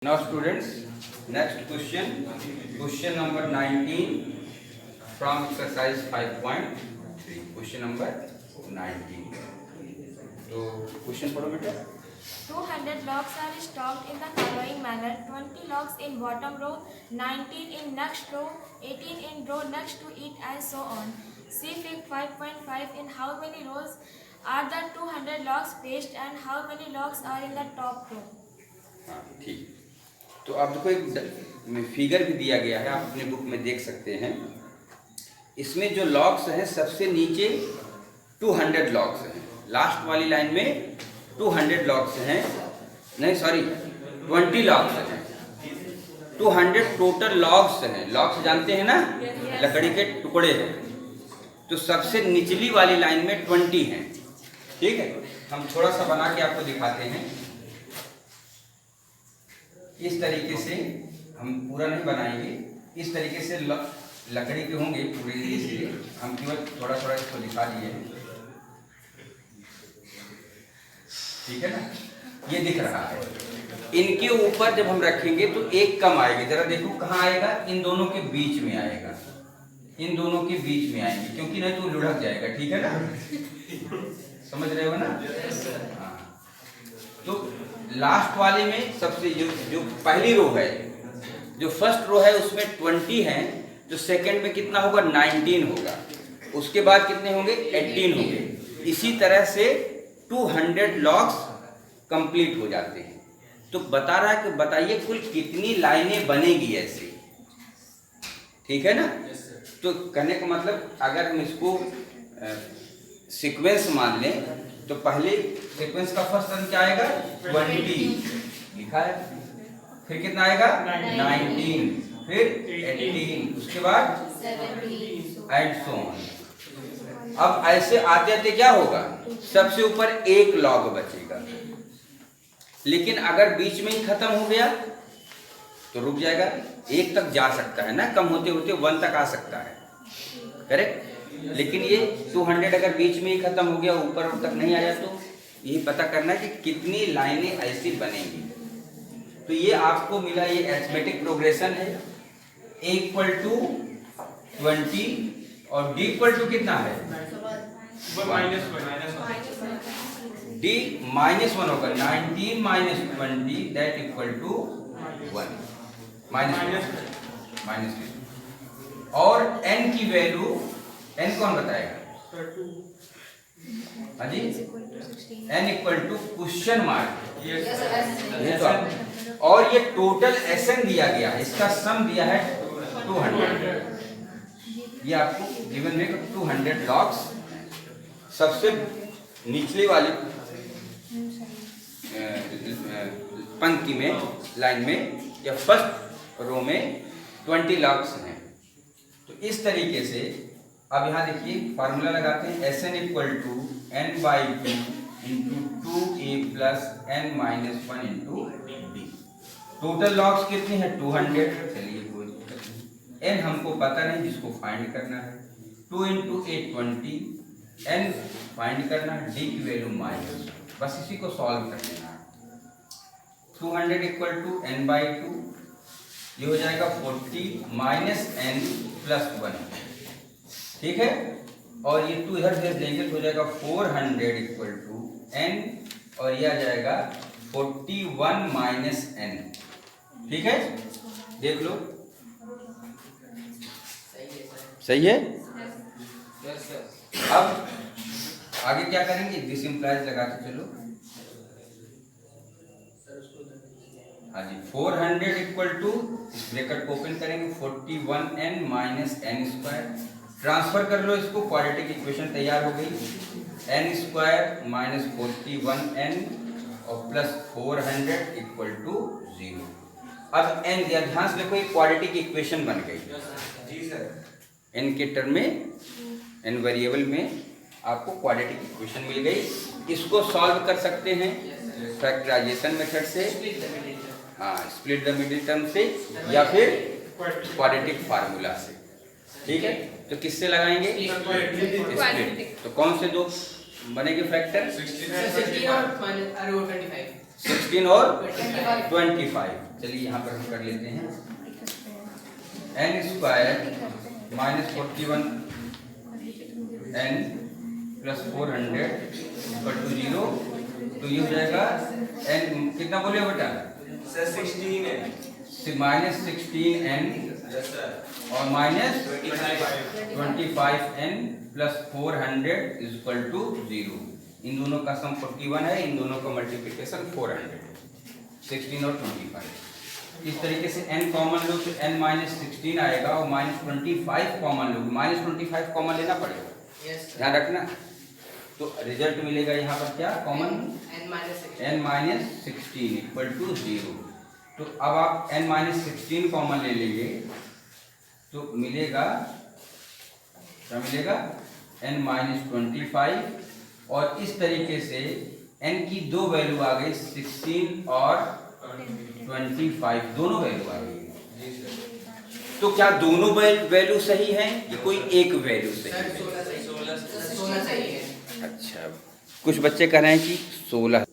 Now students, next question number 19 from exercise 5.3. Question number 19. तो question पढ़ो बेटा. 200 logs are stocked in the following manner: 20 logs in bottom row, 19 in next row, 18 in row next to it, and so on. See fig 5.5. In how many rows are the 200 logs placed, and how many logs are in the top row? हाँ ठीक. तो आप देखो एक figure भी दिया गया है, आप अपने बुक में देख सकते हैं. इसमें जो लॉग्स हैं सबसे नीचे 200 लॉग्स हैं. लास्ट वाली लाइन में 200 लॉग्स हैं, नहीं सॉरी 20 लॉग्स हैं. 200 टोटल लॉग्स हैं. लॉग्स जानते हैं ना, लकड़ी के टुकड़े हैं. तो सबसे निचली वाली लाइन में 20 हैं. ठीक है, हम थोड़ा सा बना के आपको दिखाते हैं. इस तरीके से हम पूरा नहीं बनाएंगे, इस तरीके से लकड़ी के होंगे पूरे, इसलिए हम केवल थोड़ा थोड़ा इसको दिखा दिए हैं. ठीक है ना, ये दिख रहा है. इनके ऊपर जब हम रखेंगे तो एक कम आएगा. जरा देखो कहाँ आएगा, इन दोनों के बीच में आएगा. इन दोनों के बीच में आएंगे, क्योंकि नहीं तो लुढ़क जाएगा. ठीक है ना, समझ रहे हो ना. हाँ, तो लास्ट वाले में सबसे जो पहली रो है, जो फर्स्ट रो है उसमें 20 हैं. जो सेकंड में कितना होगा, 19 होगा. उसके बाद कितने होंगे, 18 होंगे. इसी तरह से 200 लॉग्स कंप्लीट हो जाते हैं. तो बता रहा है कि बताइए कुल कितनी लाइनें बनेगी ऐसे. ठीक है ना. तो कहने का मतलब अगर हम इसको सीक्वेंस मान लें तो पहले सीक्वेंस का फर्स्ट टर्म क्या आएगा, 20 लिखा है. फिर कितना आएगा, 19, फिर 18, उसके बाद 17 एंड सो ऑन. अब ऐसे आते आते क्या होगा, सबसे ऊपर एक लॉग बचेगा. लेकिन अगर बीच में ही खत्म हो गया तो रुक जाएगा. एक तक जा सकता है ना, कम होते होते 1 तक आ सकता है. करेक्ट. लेकिन ये 200 अगर बीच में ही खत्म हो गया, ऊपर तक नहीं आया, तो यही पता करना है कि कितनी लाइनें ऐसी बनेंगी. तो ये आपको मिला, ये अरिथमेटिक प्रोग्रेशन है. A इक्वल टू 20 और D इक्वल टू कितना है, D -1 होगा. 19 minus 20 that equal to 1 minus. और n की वैल्यू, n कौन बताएगा, हाँ जी, n equal to question mark. ये तो और ये टोटल Sn दिया गया है, इसका सम दिया है 200. ये आपको गिवन में 200 लॉग्स. सबसे निचली वाली पंक्ति में, लाइन में या फर्स्ट रो में 20 लॉग्स हैं. तो इस तरीके से अब यहाँ देखिए फार्मूला लगाते हैं. Sn equal to n/2 into 2a plus n-1 into d. Total logs कितनी है, 200. चलिए कोई दिक्कत नहीं, n हमको पता नहीं, जिसको फाइंड करना है. 2 इंटू 8 20, n फाइंड करना है, d की वैल्यू -1. बस इसी को सॉल्व कर लेना है. 200 इक्वल टू n/2, ये हो जाएगा 40 माइनस n प्लस 1. ठीक है. और ये 2 इधर भेज देंगे तो हो जाएगा 400 इक्वल टू n, और ये आ जाएगा 41 माइनस n. ठीक है, देख लो सही है. अब आगे क्या करेंगे, दिस इंप्लाइज लगाते चलो. हाँ जी, 400 इक्वल टू, इस ब्रैकेट को ओपन करेंगे, 41n minus n square. Transfer कर लो इसको, क्वाड्रेटिक इक्वेशन तैयार हो गई. n स्क्वायर माइनस 41n और प्लस 400 इक्वल टू 0. अब n दिया, ध्यान से देखो, एक क्वाड्रेटिक इक्वेशन बन गई. जी सर. n के टर्म में, n वेरिएबल में आपको क्वाड्रेटिक इक्वेशन मिल गई. इसको सॉल्व कर सकते हैं फैक्टराइजेशन मेथड से, हाँ, स्प्लिट द मिडिल टर्म से, या फिर क्वाड्रेटिक फार्मूला से. ठीक है, तो किससे लगाएंगे, स्प्लिट. तो कौन से दो बनेंगे फैक्टर, 16 और 25. चलिए यहाँ पर हम कर लेते हैं n square minus 41 n plus 400 equal to 0। तो ये हो जाएगा n कितना बोले हो बेटा? सर 16 है माइनस 16n और minus 25n plus 400 is equal to 0। इन दोनों का सम 41 है, इन दोनों का मल्टीप्लिकेशन 400, 16 और 25। इस तरीके से n कॉमन लो तो n माइनस 16 आएगा और माइनस 25 कॉमन लो, माइनस 25 कॉमन लेना पड़ेगा, ध्यान रखना। तो रिजल्ट मिलेगा यहाँ पर क्या common? n minus 16 equal to 0। तो अब आप n माइनस 16 कॉमन ले लेंगे तो मिलेगा क्या मिलेगा? n minus 25। और इस तरीके से n की दो वैल्यू आ गई, 16 और 25, दोनों वैल्यू आ गई। तो क्या दोनों वैल्यू सही है या कोई एक वैल्यू सही है? 16 सही है। अच्छा, कुछ बच्चे कह रहे हैं कि 16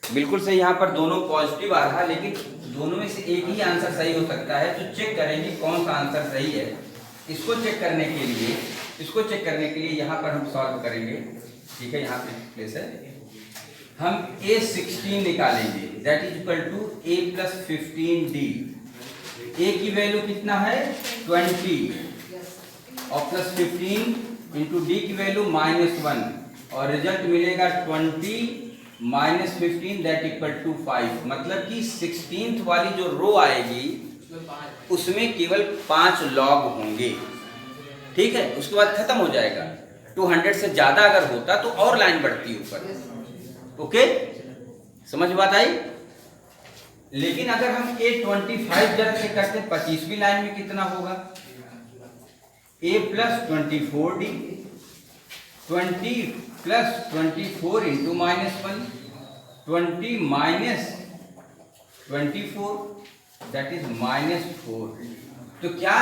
बिल्कुल सही। यहाँ पर दोनों पॉजिटिव आ रहा, लेकिन दोनों में से एक ही आंसर सही हो सकता है। तो चेक करेंगे कौन सा आंसर सही है। इसको चेक करने के लिए यहाँ पर हम सॉल्व करेंगे, ठीक है? यहाँ पे प्लेस है, हम a16 निकालेंगे, that is equal to a plus 15d। a की वैल्यू कितना है? 20 और प्लस 15 इंटू d की वैल्यू -1 और रिजल्ट मिलेगा 20 माइनस 15 दैट इक्वल टू 5। मतलब कि 16th वाली जो रो आएगी उसमें केवल 5 लॉग होंगे, ठीक है? उसके बाद खत्म हो जाएगा। 200 से ज्यादा अगर होता तो और लाइन बढ़ती ऊपर। ओके, समझ बात आई? लेकिन अगर हम a25 जरा से करते 25वीं लाइन में कितना होगा? a plus 24d, 20 plus 24 into -1, 20 minus 24 that is -4। तो क्या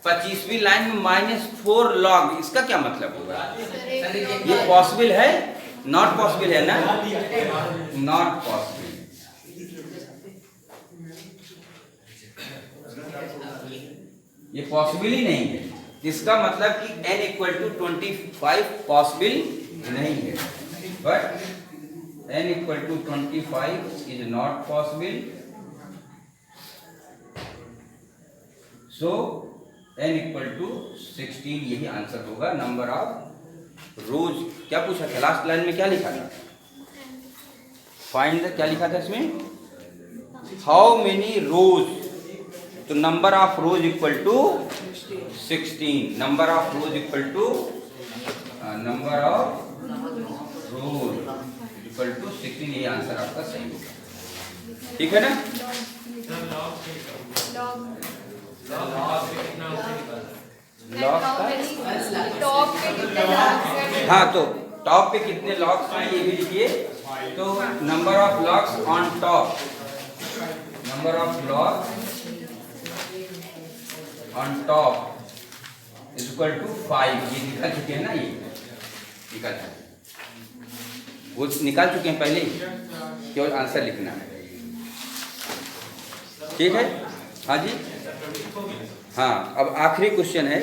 25वीं लाइन में -4 लॉग, इसका क्या मतलब होगा? ये पॉसिबल है? नॉट पॉसिबल है ना? Not possible. ये पॉसिबल ही नहीं है। इसका मतलब कि n इक्वल टू 25 पॉसिबल नहीं है, but n equal to 25 is not possible. So n equal to 16 यही आंसर होगा। नंबर ऑफ रोज क्या पूछा था? लास्ट लाइन में क्या लिखा था? फाइंड क्या लिखा था इसमें? How many rows. तो number of rows equal to 16। Number of rows equal to number of rows equal to 16। ये आंसर आपका सही होगा, ठीक है ना? हाँ, तो टॉप पे कितने लॉग्स हैं ये भी लिखिए। तो number of logs on top, number of logs on top is equal to 5। ये निकाल चुके हैं ना, ये निकाल चुके, वो निकाल चुके हैं पहले, केवल आंसर लिखना है, ठीक है? हाँ जी, हाँ। अब आखिरी क्वेश्चन है।